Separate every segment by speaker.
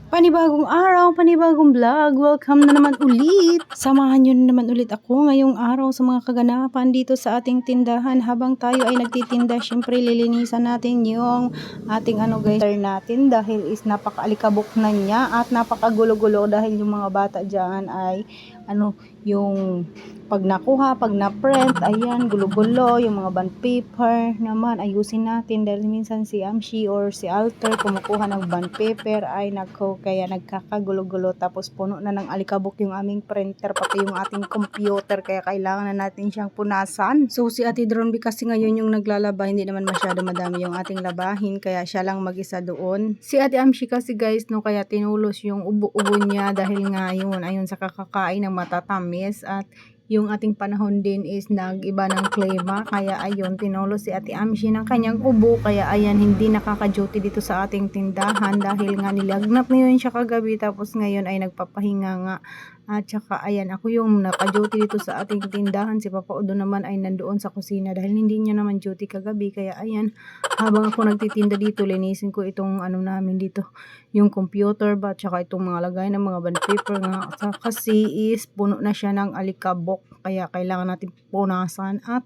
Speaker 1: Panibagong araw, panibagong vlog. Welcome na naman ulit. Samahan nyo na naman ulit ako ngayong araw sa mga kaganapan dito sa ating tindahan. Habang tayo ay nagtitinda, syempre lilinisan natin yung ating guys natin dahil is napakaalikabok na niya at napakagulo-gulo dahil yung mga bata dyan ay yung pag nakuha, pag na-print, ayan, gulo-gulo, yung mga bond paper naman, ayusin natin dahil minsan si Amshi or si Alter kumukuha ng bond paper, ay nako, kaya nagkakagulo-gulo, tapos puno na ng alikabok yung aming printer, pati yung ating computer, kaya kailangan na natin siyang punasan. So si Ate Dronby kasi ngayon yung naglalaba, hindi naman masyado madami yung ating labahin, kaya siya lang mag-isa doon. Si Ate Amshi kasi guys, no, kaya tinulos yung ubo-ubo niya dahil nga yun, ayun sa kakakain ng matatamis, at yung ating panahon din is nag-iba ng klima, kaya ayun, tinolo si Ate Amshi ng kanyang ubo, kaya ayan, hindi nakaka-duty dito sa ating tindahan dahil nga nilagnat na yun siya kagabi, tapos ngayon ay nagpapahinga nga. At saka ayan, ako yung naka-duty dito sa ating tindahan, si Papa Udo naman ay nandoon sa kusina dahil hindi niya naman duty kagabi, kaya ayan, habang ako nagtitinda dito, linisin ko itong namin dito, yung computer ba, tsaka itong mga lagay ng mga bond paper nga, kasi is puno na siya ng alikabok, kaya kailangan natin punasan. At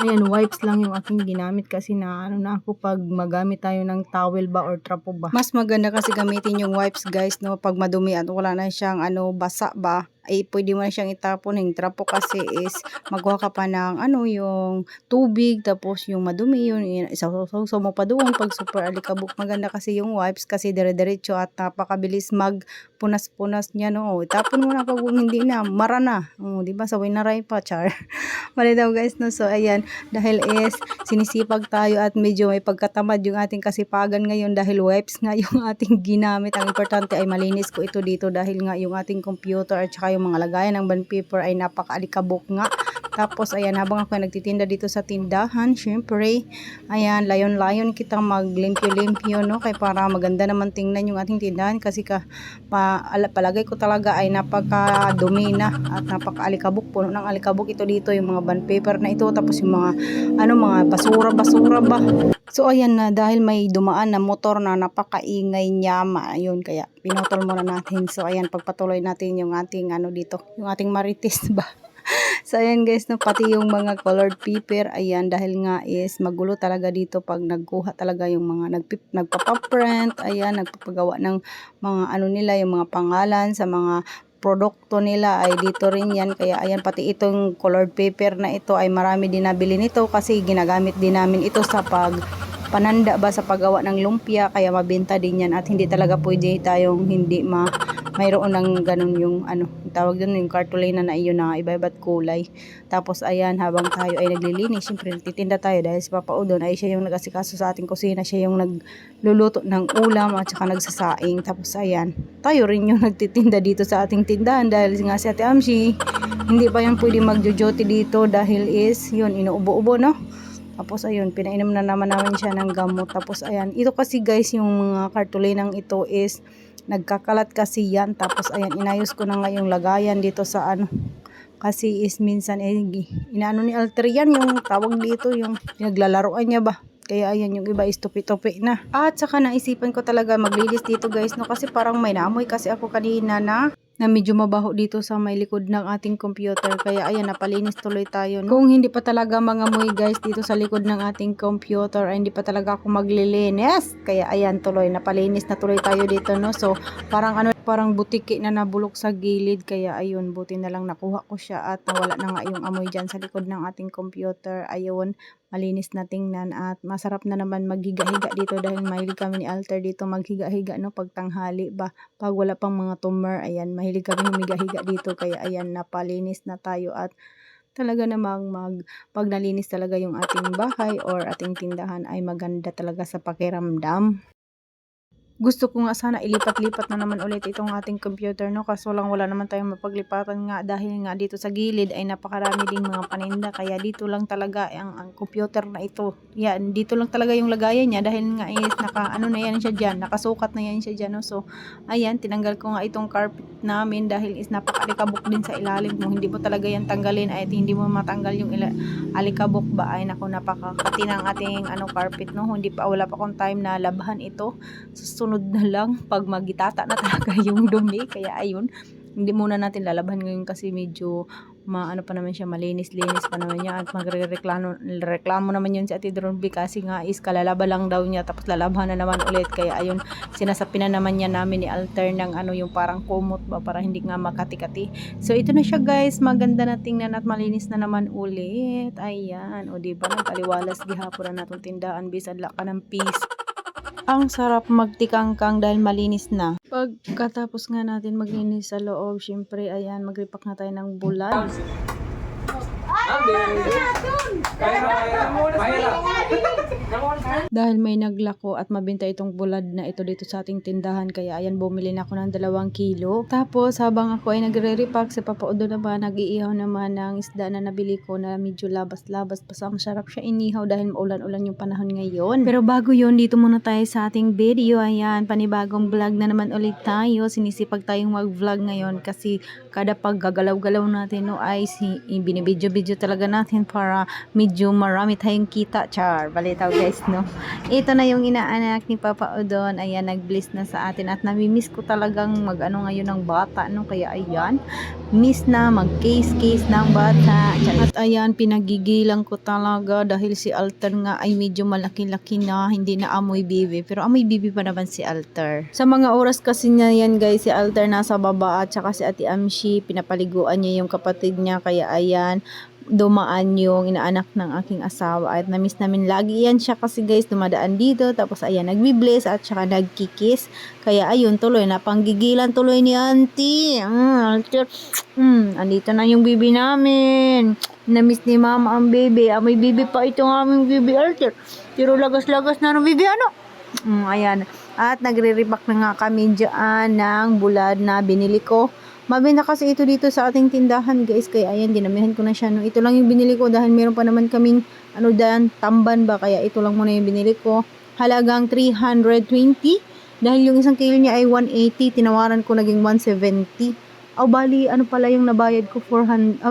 Speaker 1: ayan, wipes lang yung aking ginamit kasi na na ako pag magamit tayo ng towel ba or trapo ba, mas maganda kasi gamitin yung wipes guys, no, pag madumi at wala na siyang basa ba, ay pwede mo na siyang itapon. Yung trapo kasi is magkuha ka pa ng yung tubig, tapos yung madumi yun isaw mo pa doon pag super alikabok. Maganda kasi yung wipes kasi dire-diretso at napakabilis magpunas-punas niya, no. Itapon mo na pag hindi na, mara na, di ba, saway na ray pa, char. Mali daw guys, no. So ayan, dahil is sinisipag tayo at medyo may pagkatamad yung ating kasipagan ngayon dahil wipes nga yung ating ginamit. Ang importante ay malinis ko ito dito dahil nga yung ating computer at saka yung mga lagayan ng bond paper ay napakaalikabok nga. Tapos ayan, habang ako nagtitinda dito sa tindahan, syempre ayan, layon-layon kitang maglimpyo-limpyo, no, kay para maganda naman tingnan yung ating tindahan kasi palagay ko talaga ay napakadumi na at napakaalikabok, puno ng alikabok ito dito, yung mga bond paper na ito, tapos yung mga mga basura ba. So ayan na, dahil may dumaan na motor na napakaingay niya, ayun, kaya pinutol muna natin. So ayan, pagpatuloy natin yung ating dito, yung ating marites ba. So ayan guys, no, pati yung mga colored paper, ayan, dahil nga is magulo talaga dito pag nagkuha talaga yung mga nagpapaprint, ayan, nagpapagawa ng mga nila, yung mga pangalan sa mga produkto nila ay dito rin yan. Kaya ayan, pati itong colored paper na ito ay marami din nabili nito kasi ginagamit din namin ito sa pananda ba, sa paggawa ng lumpia, kaya mabenta din yan at hindi talaga pwede tayong hindi mayroon ng ganun yung tawag doon, yung cartolina na iyon na iba-iba't kulay. Tapos ayan, habang tayo ay naglilinis, syempre nagtitinda tayo dahil si Papa Udon ay siya yung nag-asikaso sa ating kusina, siya yung nagluluto ng ulam at saka nagsasaing. Tapos ayan, tayo rin yung nagtitinda dito sa ating tindahan dahil nga si Ate Amshi hindi pa yan pwede magjo-duty dito dahil is yun, inuubo-ubo, no. Tapos ayun, pinainom na naman siya ng gamot. Tapos ayan, ito kasi guys, yung mga kartulinang ito is nagkakalat kasi yan. Tapos ayan, inayos ko na nga yung lagayan dito sa kasi is minsan inaano ni Alter yan, yung tawag dito, yung naglalaroan niya ba. Kaya ayan, yung iba is tupi-tupi na. At saka naisipan ko talaga maglinis dito guys, no, kasi parang may naamoy kasi ako kanina na medyo mabaho dito sa may likod ng ating computer, kaya ayan, napalinis tuloy tayo, no? Kung hindi pa talaga mangamoy guys dito sa likod ng ating computer ay hindi pa talaga ako maglilinis, kaya ayan, tuloy napalinis na tuloy tayo dito, no. So parang butiki na nabulok sa gilid, kaya ayun, buti na lang nakuha ko siya at nawala na nga yung amoy dyan sa likod ng ating computer. Ayun, malinis na tingnan at masarap na naman maghiga-higa dito dahil mahilig kami ni Alter dito maghiga-higa, no, pag tanghali ba, pag wala pang mga tumor, ayan, mahilig kami humiga-higa dito, kaya ayan, napalinis na tayo at talaga namang pag nalinis talaga yung ating bahay or ating tindahan ay maganda talaga sa pakiramdam. Gusto ko nga sana ilipat-lipat na naman ulit itong ating computer, no, kaso lang wala naman tayong mapaglipatan nga dahil nga dito sa gilid ay napakarami ding mga paninda, kaya dito lang talaga ang computer na ito. Yan, dito lang talaga yung lagayan niya dahil nga is na yan siya dyan, nakasukat na yan siya dyan, no. So ayan, tinanggal ko nga itong carpet namin dahil is napakalikabok din sa ilalim. Kung hindi mo talaga yan tanggalin ay hindi mo matanggal yung alikabok ba, ay naku, napakakati ng ating carpet, no. Wala pa akong time na labahan ito. So susunod na lang pag magitata na talaga yung dumi. Kaya ayun, hindi muna natin lalabhan ngayon kasi medyo maano pa naman siya, malinis-linis pa naman niya at magreklamo naman yun si Ate Dromby kasi nga is kalalaba lang daw niya tapos lalabhan na naman ulit. Kaya ayun, sinasapi na naman niya namin ni Alter ng ano yung parang kumot ba para hindi nga makati-kati. So ito na siya guys, maganda na tingnan at malinis na naman ulit. Ayan, o diba nagkaliwalas gihapon na natong tindahan bisan la ka ng peace. Ang sarap magtikangkang dahil malinis na. Pagkatapos nga natin maglinis sa loob, syempre ayan, magripak na tayo ng bulad. Dahil may naglako at mabenta itong bulad na ito dito sa ating tindahan, kaya ayan, bumili na ako ng 2 kilo. Tapos habang ako ay nagre-repack, si Papa Udo naman nag-iihaw naman ng isda na nabili ko na medyo labas-labas. Basta masarap siya inihaw dahil maulan-ulan yung panahon ngayon. Pero bago yun, dito muna tayo sa ating video. Ayan, panibagong vlog na naman ulit tayo. Sinisipag tayong mag-vlog ngayon kasi kada pag gagalaw-galaw natin no ay binibidyo-video talaga natin para medyo marami tayong kita. Char, balitaw guys no. Ito na yung inaanak ni Papa Udon. Ayan, nag-bless na sa atin at namimiss ko talagang mag-ano ngayon ng bata no. Kaya ayan, miss na mag-case ng bata. At ayan, pinagigilan ko talaga dahil si Alter nga ay medyo malaki-laki na, hindi na amoy bibi. Pero amoy bibi pa naman si Alter. Sa mga oras kasi niya yan guys, si Alter nasa baba at saka si Ate Amshi, pinapaliguan niya yung kapatid niya. Kaya ayan, dumaan yung inaanak ng aking asawa at na-miss namin lagi yan siya kasi guys dumadaan dito tapos ayan nagbi-bless at saka nagkikis. Kaya ayun, tuloy na panggigilan tuloy ni auntie. Andito na yung bibi namin. Na-miss ni mama ang bibi. May bibi pa itong aming bibi Alter. Pero lagas-lagas na ng bibi ano. Ayan, at nagre-repack na nga kami dyan ng bulad na binili ko. Mabenta kasi ito dito sa ating tindahan guys, kaya ayan, dinamihan ko na siya no. Ito lang yung binili ko dahil meron pa naman kaming ano dan, tamban ba, kaya ito lang muna yung binili ko. Halagang 320 dahil yung isang kilo niya ay 180, tinawaran ko naging 170. Bali ano pala yung nabayad ko, 340.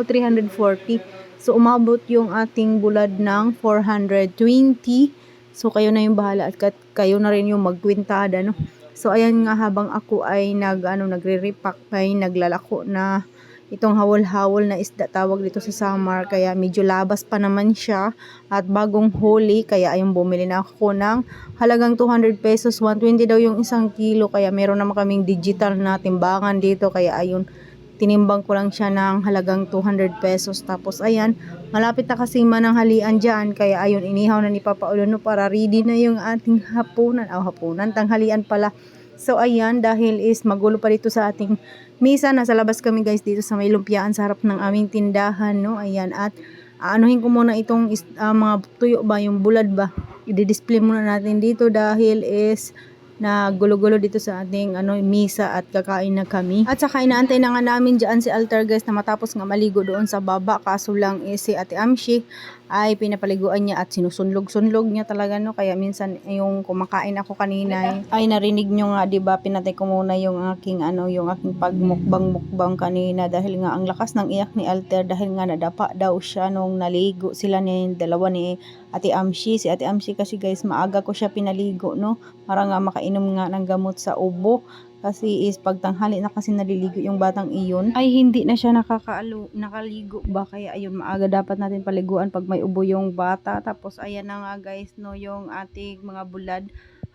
Speaker 1: So umabot yung ating bulad ng 420. So kayo na yung bahala at kayo na rin yung magkwintada no. So ayan nga, habang ako ay nagre-repack ay naglalako na itong hawol-hawol na isda tawag dito sa Samar, kaya medyo labas pa naman siya at bagong huli, kaya ayun, bumili na ako ng halagang 200 pesos, 120 daw yung isang kilo, kaya meron naman kaming digital na timbangan dito, kaya ayun, tinimbang ko lang siya ng halagang 200 pesos. Tapos ayan, malapit na kasing mananghalian dyan, kaya ayun, inihaw na ni Papa Ulo para ready na yung ating hapunan, tanghalian pala. So ayan, dahil is magulo pa dito sa ating misa, nasa labas kami guys dito sa may lumpiaan sa harap ng aming tindahan no. Ayan, at aanuhin ko muna itong mga tuyo ba, yung bulad ba, i-display muna natin dito dahil is na gulo-gulo dito sa ating misa at kakain na kami. At saka inaantay na nga namin dyan si Alter guys na matapos nga maligo doon sa baba, kaso lang si Ate Amshi ay pinapaliguan niya at sinusunlog-sunlog niya talaga no. Kaya minsan yung kumakain ako kanina ay narinig nyo nga, diba, pinatay ko muna yung aking yung aking pagmukbang kanina dahil nga ang lakas ng iyak ni Alter dahil nga nadapa daw siya nung naligo sila ni dalawa ni Ate Amshi. Si Ate Amshi kasi guys, maaga ko siya pinaligo no, para nga makainom nga ng gamot sa ubo. Kasi is pagtanghali na kasi naliligo yung batang iyon ay hindi na siya nakaligo ba, kaya ayun, maaga dapat natin paliguan pag may ubo yung bata. Tapos ayan na nga guys no, yung ating mga bulad,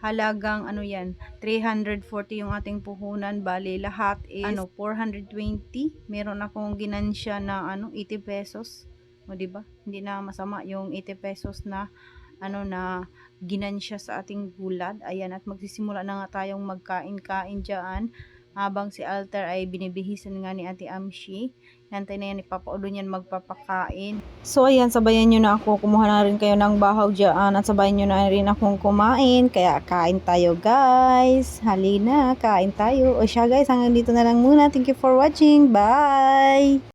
Speaker 1: halagang yan, 340 yung ating puhunan, bali lahat is 420. Meron akong ginansya na 80 pesos. O diba, hindi na masama yung 80 pesos na na ginansya sa ating bulad. Ayan, at magsisimula na nga tayong magkain-kain dyan habang si Alter ay binibihisan nga ni Ate Amshi. Nantay na yan ni Papa Udo niyan magpapakain. So ayan, sabayan nyo na ako, kumuha na rin kayo ng bahaw dyan at sabayan nyo na rin akong kumain. Kaya kain tayo guys, halina, kain tayo. O siya guys, hanggang dito na lang muna. Thank you for watching, bye!